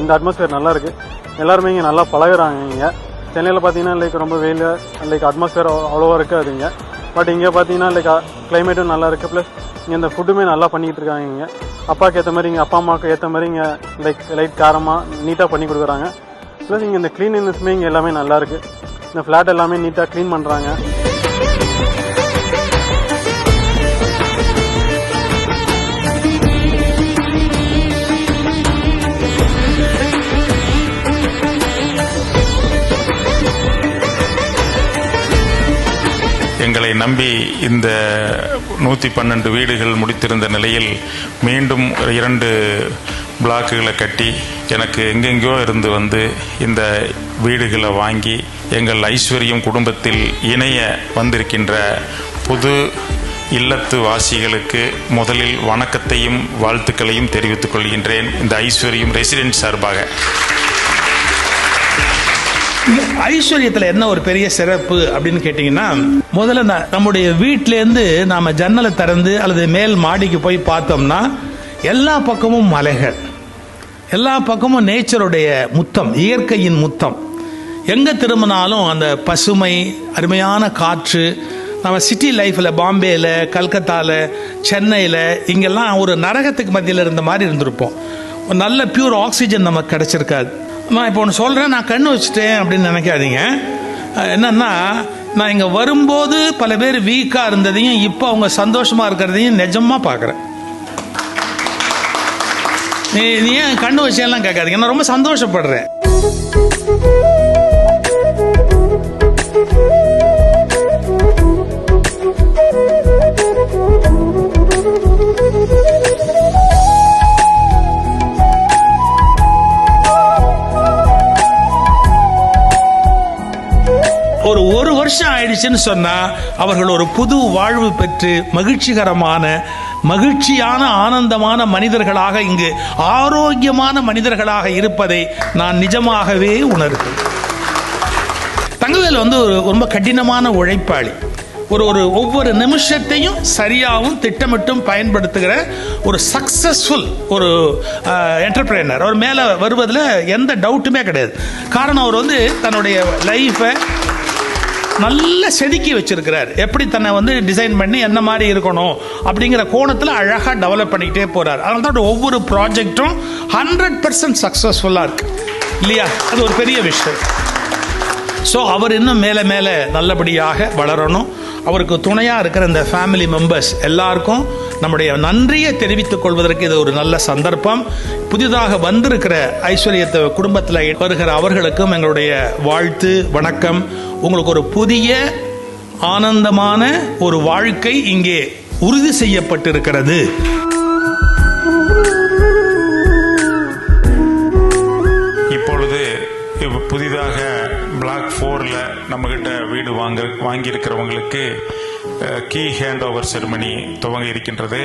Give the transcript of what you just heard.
இந்த அட்மாஸ்பியர் நல்லா இருக்குது. எல்லாருமே இங்கே நல்லா பழகுறாங்க. இங்கே சென்னையில் பார்த்தீங்கன்னா லைக் ரொம்ப வெயில், லைக் அட்மாஸ்பியர் அவ்வளோவா இருக்காது இங்கே. பட் இங்கே பார்த்தீங்கன்னா லைக் கிளைமேட்டும் நல்லா இருக்குது. ப்ளஸ் இங்கே இந்த ஃபுட்டுமே நல்லா பண்ணிக்கிட்டு இருக்காங்க. இங்கே அப்பாவுக்கு ஏற்ற மாதிரி, இங்கே அப்பா அம்மாவுக்கு ஏற்ற மாதிரி இங்கே லைட் காரமாக நீட்டாக பண்ணி கொடுக்குறாங்க. ப்ளஸ் இங்கே இந்த க்ளீனினஸ்மே இங்கே எல்லாமே நல்லா இருக்குது. இந்த ஃப்ளாட் எல்லாமே நீட்டாக க்ளீன் பண்ணுறாங்க. எங்களை நம்பி இந்த 112 வீடுகள் முடித்திருந்த நிலையில் மீண்டும் 2 பிளாக்குகளை கட்டி எனக்கு எங்கெங்கோ இருந்து வந்து இந்த வீடுகளை வாங்கி எங்கள் ஐஸ்வர்யம் குடும்பத்தில் இணைய வந்திருக்கின்ற புது இல்லத்து வாசிகளுக்கு முதலில் வணக்கத்தையும் வாழ்த்துக்களையும் தெரிவித்துக் கொள்கின்றேன் இந்த ஐஸ்வர்யம் ரெசிடென்ட் சார்பாக. ஐஸ்வர்யத்தில் என்ன ஒரு பெரிய சிறப்பு அப்படின்னு கேட்டீங்கன்னா, முதல்ல நம்முடைய வீட்டிலேருந்து நாம ஜன்னலை திறந்து அல்லது மேல் மாடிக்கு போய் பார்த்தோம்னா எல்லா பக்கமும் மலைகள், எல்லா பக்கமும் நேச்சருடைய முத்தம், இயற்கையின் முத்தம். எங்க திரும்பினாலும் அந்த பசுமை, அருமையான காற்று. நம்ம சிட்டி லைஃப்பில் பாம்பேயில், கல்கத்தாவில், சென்னையில் இங்கெல்லாம் ஒரு நரகத்துக்கு மத்தியில் இருந்த மாதிரி இருந்திருப்போம். ஒரு நல்ல பியூர் ஆக்சிஜன் நமக்கு கிடைச்சிருக்காது. நான் இப்போ ஒன்று சொல்கிறேன், நான் கண்ணு வச்சுட்டேன் அப்படின்னு நினைக்காதீங்க. என்னன்னா, நான் இங்கே வரும்போது பல பேர் வீக்காக இருந்ததையும் இப்போ அவங்க சந்தோஷமாக இருக்கிறதையும் நிஜமாக பார்க்குறேன். நீ ஏன் கண்ணு வச்செல்லாம் கேட்காதீங்க, நான் ரொம்ப சந்தோஷப்படுறேன். ஒரு வருஷம் ஆயிடுச்சுன்னு சொன்னா அவர்கள் ஒரு புது வாழ்வு பெற்று மகிழ்ச்சியான ஆனந்தமான மனிதர்களாக, இங்கு ஆரோக்கியமான மனிதர்களாக இருப்பதை நான் நிஜமாகவே உணர்கிறேன். தங்கவேல் வந்து ரொம்ப கடினமான உழைப்பாளி. ஒவ்வொரு நிமிஷத்தையும் சரியாகவும் திட்டமிட்டும் பயன்படுத்துகிற ஒரு சக்சஸ்ஃபுல் ஒரு என்டர்பிரைனர். அவர் மேலே வருவதில் எந்த டவுட்டுமே கிடையாது. காரணம், அவர் வந்து தன்னுடைய லைஃபை நல்ல செதுக்கி வச்சிருக்கிறார். எப்படி தன்னை வந்து டிசைன் பண்ணி என்ன மாதிரி இருக்கணும் அப்படிங்கிற கோணத்தில் அழகாக டெவலப் பண்ணிக்கிட்டே போறார். அதனால தான் ஒவ்வொரு ப்ராஜெக்டும் 100% சக்ஸஸ்ஃபுல்லாக இருக்கு இல்லையா? அது ஒரு பெரிய விஷயம். ஸோ அவர் இன்னும் மேலே மேலே நல்லபடியாக வளரணும். அவருக்கு துணையாக இருக்கிற இந்த ஃபேமிலி மெம்பர்ஸ் எல்லாருக்கும் நம்முடைய நன்றியை தெரிவித்துக் கொள்வதற்கு இது ஒரு நல்ல சந்தர்ப்பம். புதிதாக வந்திருக்கிற ஐஸ்வர்யத்தை குடும்பத்தில் வருகிற அவர்களுக்கும் எங்களுடைய வாழ்த்து, வணக்கம். உங்களுக்கு ஒரு புதிய ஆனந்தமான ஒரு வாழ்க்கை இங்கே உறுதி செய்யப்பட்டிருக்கிறது. இப்பொழுது புதிதாக பிளாக் 4ல நம்ம கிட்ட வீடு வாங்கியிருக்கிறவங்களுக்கு கீ ஹேண்ட் ஓவர் செரிமனி துவங்க இருக்கின்றது.